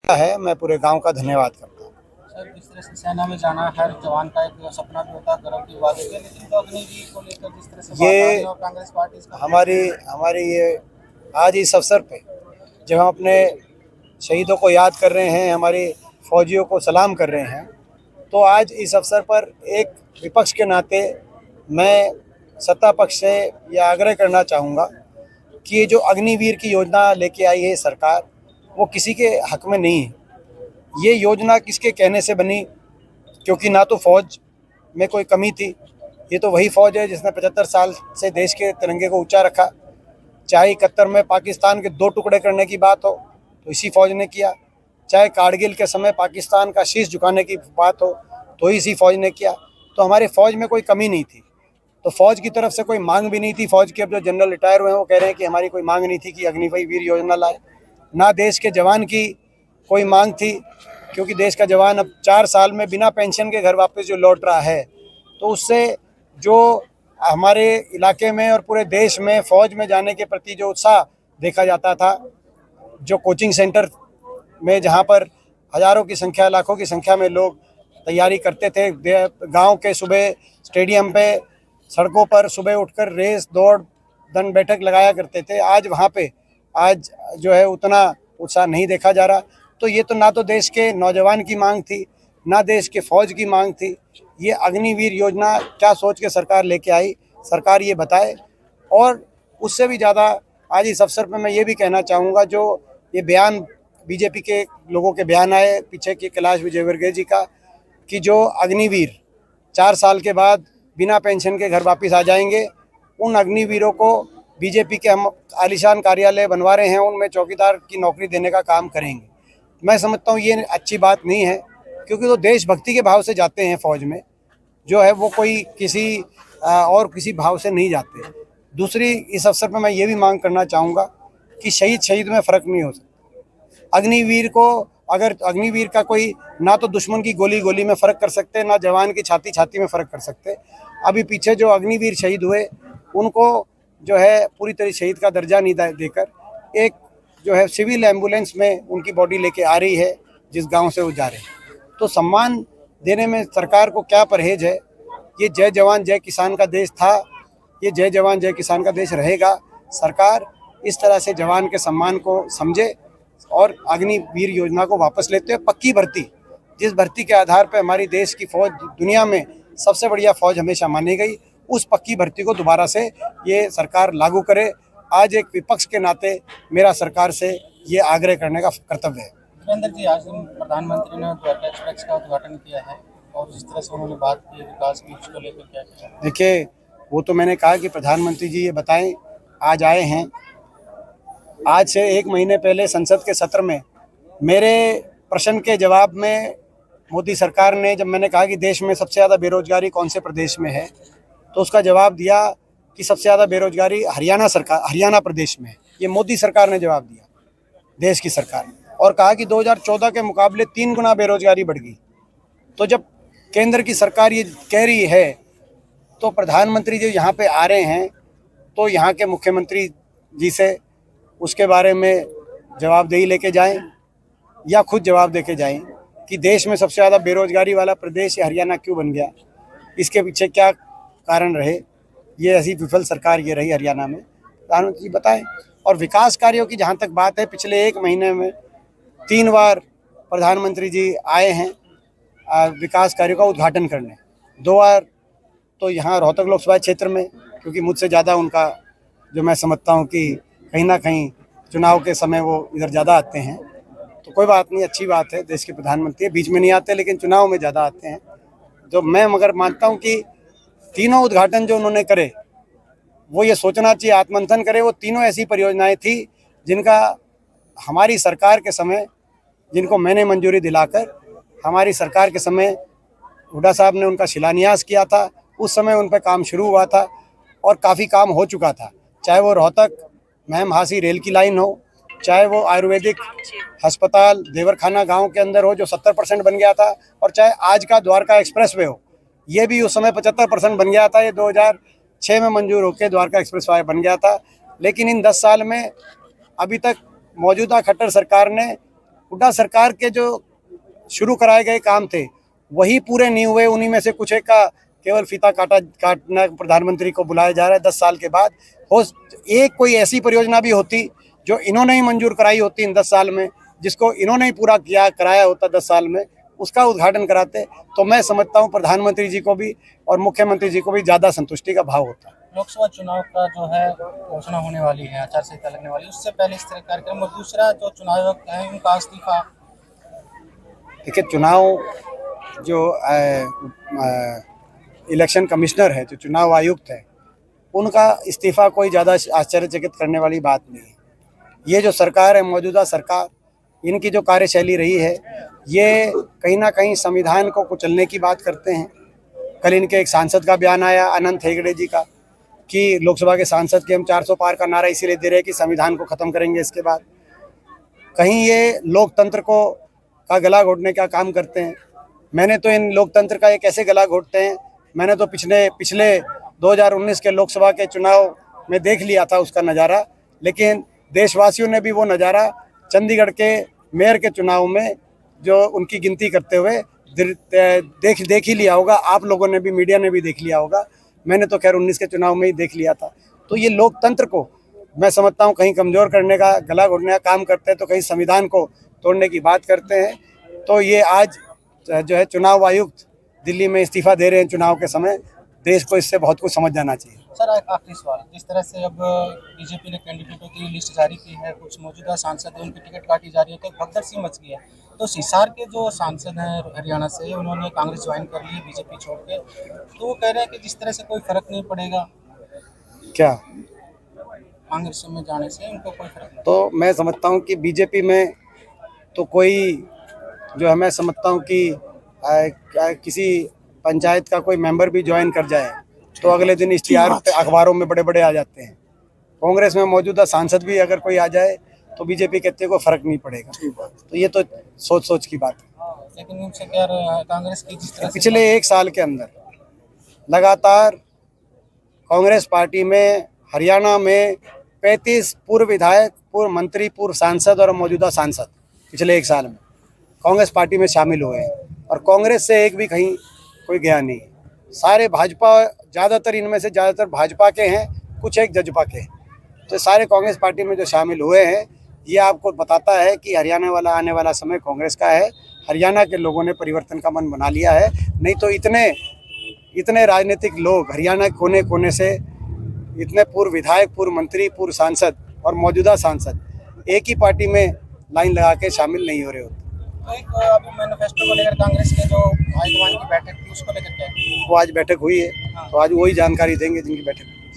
है, मैं पूरे गांव का धन्यवाद करता हूँ। सर, जिस तरह से सेना में जाना हर जवान का एक सपना भी होता है, गर्व की बात होती है, लेकिन तो अग्निवीर को लेकर जिस तरह से बात आ रही ये है और कांग्रेस पार्टी इसका हमारी हमारी ये आज इस अवसर पे जब हम अपने शहीदों को याद कर रहे हैं, हमारी फौजियों को सलाम कर रहे हैं, तो आज इस अवसर पर एक विपक्ष के नाते मैं सत्ता पक्ष से यह आग्रह करना चाहूँगा कि ये जो अग्निवीर की योजना लेके आई है सरकार, वो किसी के हक में नहीं है। ये योजना किसके कहने से बनी? क्योंकि ना तो फौज में कोई कमी थी, ये तो वही फौज है जिसने 75 साल से देश के तिरंगे को ऊंचा रखा। चाहे 71 में पाकिस्तान के 2 टुकड़े करने की बात हो तो इसी फौज ने किया, चाहे कारगिल के समय पाकिस्तान का शीश झुकाने की बात हो तो इसी फौज ने किया। तो हमारे फौज में कोई कमी नहीं थी, तो फौज की तरफ से कोई मांग भी नहीं थी। फौज के अब जो जनरल रिटायर हुए हैं वो कह रहे हैं कि हमारी कोई मांग नहीं थी कि अग्निवीर योजना लाए। ना देश के जवान की कोई मांग थी, क्योंकि देश का जवान अब 4 साल में बिना पेंशन के घर वापस जो लौट रहा है, तो उससे जो हमारे इलाके में और पूरे देश में फ़ौज में जाने के प्रति जो उत्साह देखा जाता था, जो कोचिंग सेंटर में जहाँ पर हज़ारों की संख्या, लाखों की संख्या में लोग तैयारी करते थे, गांव के सुबह स्टेडियम पे, सड़कों पर सुबह उठकर रेस दौड़ दंड बैठक लगाया करते थे, आज वहाँ पे आज जो है उतना उत्साह नहीं देखा जा रहा। तो ये तो ना तो देश के नौजवान की मांग थी, ना देश के फौज की मांग थी। ये अग्निवीर योजना क्या सोच के सरकार लेके आई, सरकार ये बताए। और उससे भी ज़्यादा आज इस अवसर पर मैं ये भी कहना चाहूँगा, जो ये बयान बीजेपी के लोगों के बयान आए पीछे के कैलाश विजयवर्गीय जी का, कि जो अग्निवीर 4 साल के बाद बिना पेंशन के घर वापस आ जाएंगे, उन अग्निवीरों को बीजेपी के हम आलीशान कार्यालय बनवा रहे हैं, उनमें चौकीदार की नौकरी देने का काम करेंगे। मैं समझता हूँ ये अच्छी बात नहीं है, क्योंकि वो देशभक्ति के भाव से जाते हैं फौज में, जो है वो कोई किसी और किसी भाव से नहीं जाते। दूसरी, इस अवसर पर मैं ये भी मांग करना चाहूँगा कि शहीद में फ़र्क नहीं हो सकता। अग्निवीर को, अगर अग्निवीर का कोई, ना तो दुश्मन की गोली गोली में फ़र्क कर सकते, ना जवान की छाती छाती में फ़र्क कर सकते। अभी पीछे जो अग्निवीर शहीद हुए उनको जो है पूरी तरह शहीद का दर्जा नहीं देकर एक जो है सिविल एम्बुलेंस में उनकी बॉडी लेके आ रही है जिस गांव से वो जा रहे हैं। तो सम्मान देने में सरकार को क्या परहेज है? ये जय जवान जय किसान का देश था, ये जय जवान जय किसान का देश रहेगा। सरकार इस तरह से जवान के सम्मान को समझे और अग्निवीर योजना को वापस लेते हुए पक्की भर्ती, जिस भर्ती के आधार पर हमारी देश की फौज दुनिया में सबसे बढ़िया फौज हमेशा मानी गई, उस पक्की भर्ती को दोबारा से ये सरकार लागू करे। आज एक विपक्ष के नाते मेरा सरकार से ये आग्रह करने का कर्तव्य है। वीरेंद्र जी, आज प्रधानमंत्री ने द्वारका एक्सप्रेस का उद्घाटन किया है और जिस तरह से उन्होंने बात की विकास की, उसको लेकर क्या किया? देखिए, वो तो मैंने कहा कि प्रधानमंत्री जी ये बताएं, आज आए हैं। आज से 1 महीने पहले संसद के सत्र में मेरे प्रश्न के जवाब में मोदी सरकार ने, जब मैंने कहा कि देश में सबसे ज़्यादा बेरोजगारी कौन से प्रदेश में है, तो उसका जवाब दिया कि सबसे ज़्यादा बेरोजगारी हरियाणा प्रदेश में है। ये मोदी सरकार ने जवाब दिया, देश की सरकार ने, और कहा कि 2014 के मुकाबले 3 गुना बेरोजगारी बढ़ गई। तो जब केंद्र की सरकार ये कह रही है, तो प्रधानमंत्री जी यहाँ पे आ रहे हैं, तो यहाँ के मुख्यमंत्री जी से उसके बारे में जवाबदेही लेके जाएं, या खुद जवाब दे के जाएँ कि देश में सबसे ज़्यादा बेरोजगारी वाला प्रदेश हरियाणा क्यों बन गया, इसके पीछे क्या कारण रहे। ये ऐसी विफल सरकार ये रही हरियाणा में, प्रधानमंत्री जी बताएं। और विकास कार्यों की जहाँ तक बात है, पिछले 1 महीने में 3 बार प्रधानमंत्री जी आए हैं विकास कार्यों का उद्घाटन करने। 2 बार तो यहाँ रोहतक लोकसभा क्षेत्र में, क्योंकि मुझसे ज़्यादा उनका, जो मैं समझता हूँ कि कहीं ना कहीं चुनाव के समय वो इधर ज़्यादा आते हैं, तो कोई बात नहीं, अच्छी बात है, देश के प्रधानमंत्री बीच में नहीं आते लेकिन चुनाव में ज़्यादा आते हैं। जो मैं मगर मानता हूँ कि तीनों उद्घाटन जो उन्होंने करे, वो ये सोचना चाहिए, आत्ममंथन करे, वो तीनों ऐसी परियोजनाएं थी जिनका हमारी सरकार के समय, जिनको मैंने मंजूरी दिलाकर हमारी सरकार के समय हुड्डा साहब ने उनका शिलान्यास किया था। उस समय उन पर काम शुरू हुआ था और काफ़ी काम हो चुका था, चाहे वो रोहतक महम-हासी रेल की लाइन हो, चाहे वो आयुर्वेदिक अस्पताल देवरखाना गांव के अंदर हो जो 70% बन गया था, और चाहे आज का द्वारका एक्सप्रेसवे हो, ये भी उस समय 75% बन गया था। ये 2006 में मंजूर होकर द्वारका एक्सप्रेसवे बन गया था। लेकिन इन 10 साल में अभी तक मौजूदा खट्टर सरकार ने हुड्डा सरकार के जो शुरू कराए गए काम थे वही पूरे नहीं हुए। उन्हीं में से कुछ एक का केवल फीता काटना प्रधानमंत्री को बुलाया जा रहा है 10 साल के बाद। हो एक कोई ऐसी परियोजना भी होती जो इन्होंने ही मंजूर कराई होती इन 10 साल में, जिसको इन्होंने ही पूरा कराया होता 10 साल में, उसका उद्घाटन कराते, तो मैं समझता हूँ प्रधानमंत्री जी को भी और मुख्यमंत्री जी को भी ज़्यादा संतुष्टि का भाव होता। लोकसभा चुनाव का जो है घोषणा होने वाली है, आचार संहिता लगने वाली है, उससे पहले इस तरह कार्यक्रम, और दूसरा जो चुनाव आयुक्त है उनका इस्तीफा। देखिए, चुनाव जो इलेक्शन कमिश्नर है, जो चुनाव आयुक्त है, उनका इस्तीफा कोई ज़्यादा आश्चर्यचकित करने वाली बात नहीं है। ये जो सरकार है, मौजूदा सरकार, इनकी जो कार्यशैली रही है, ये कहीं ना कहीं संविधान को कुचलने की बात करते हैं। कल इनके एक सांसद का बयान आया, अनंत हेगड़े जी का, कि लोकसभा के सांसद के हम 400 पार का नारा इसीलिए दे रहे हैं कि संविधान को ख़त्म करेंगे इसके बाद। कहीं ये लोकतंत्र को का गला घोटने का काम करते हैं। मैंने तो इन लोकतंत्र का ये कैसे गला घोटते हैं, मैंने तो पिछले 2019 के लोकसभा के चुनाव में देख लिया था उसका नज़ारा। लेकिन देशवासियों ने भी वो नज़ारा चंडीगढ़ के मेयर के चुनाव में जो उनकी गिनती करते हुए देख ही लिया होगा। आप लोगों ने भी, मीडिया ने भी देख लिया होगा। मैंने तो खैर 19 के चुनाव में ही देख लिया था। तो ये लोकतंत्र को मैं समझता हूँ कहीं कमज़ोर करने का, गला घोटने का काम करते हैं, तो कहीं संविधान को तोड़ने की बात करते हैं। तो ये आज जो है चुनाव आयुक्त दिल्ली में इस्तीफा दे रहे हैं चुनाव के समय, देश को इससे बहुत कुछ समझ जाना चाहिए। सर, एक आखिरी सवाल, जिस तरह से अब बीजेपी ने कैंडिडेटों की लिस्ट जारी की है, कुछ मौजूदा सांसद हैं उनकी टिकट काटी जा रही है, तो भगदड़ सी मच गई है। तो हिसार के जो सांसद हैं हरियाणा से, उन्होंने कांग्रेस ज्वाइन कर ली बीजेपी छोड़ के, तो वो कह रहे हैं कि जिस तरह से कोई फर्क नहीं पड़ेगा, क्या कांग्रेस में जाने से उनको कोई फर्क नहीं। तो मैं समझता हूँ कि बीजेपी में तो कोई जो है, मैं समझता हूँ कि किसी पंचायत का कोई मेंबर भी ज्वाइन कर जाए तो अगले दिन इश्तिहार अखबारों में बड़े बड़े आ जाते हैं। कांग्रेस में मौजूदा सांसद भी अगर कोई आ जाए तो बीजेपी कहते हैं कोई फर्क नहीं पड़ेगा। तो ये तो सोच की बात है। लेकिन उनसे क्या कांग्रेस की जिस तरह पिछले 1 साल के अंदर लगातार कांग्रेस पार्टी में हरियाणा में 35 पूर्व विधायक, पूर्व मंत्री, पूर्व सांसद और मौजूदा सांसद पिछले 1 साल में कांग्रेस पार्टी में शामिल हुए हैं, और कांग्रेस से एक भी कहीं कोई गया नहीं। सारे भाजपा, ज़्यादातर इनमें से ज़्यादातर भाजपा के हैं, कुछ एक जजपा के हैं। तो सारे कांग्रेस पार्टी में जो शामिल हुए हैं, ये आपको बताता है कि हरियाणा वाला आने वाला समय कांग्रेस का है। हरियाणा के लोगों ने परिवर्तन का मन बना लिया है। नहीं तो इतने राजनीतिक लोग हरियाणा कोने कोने से, इतने पूर्व विधायक, पूर्व मंत्री, पूर्व सांसद और मौजूदा सांसद एक ही पार्टी में लाइन लगा के शामिल नहीं हो रहे होते। तो एक अभी मैनिफेस्टो को लेकर कांग्रेस के जो हाईकमान की बैठक थी, उसको लेकर क्या है? वो आज बैठक हुई है, तो आज वही जानकारी देंगे जिनकी बैठक।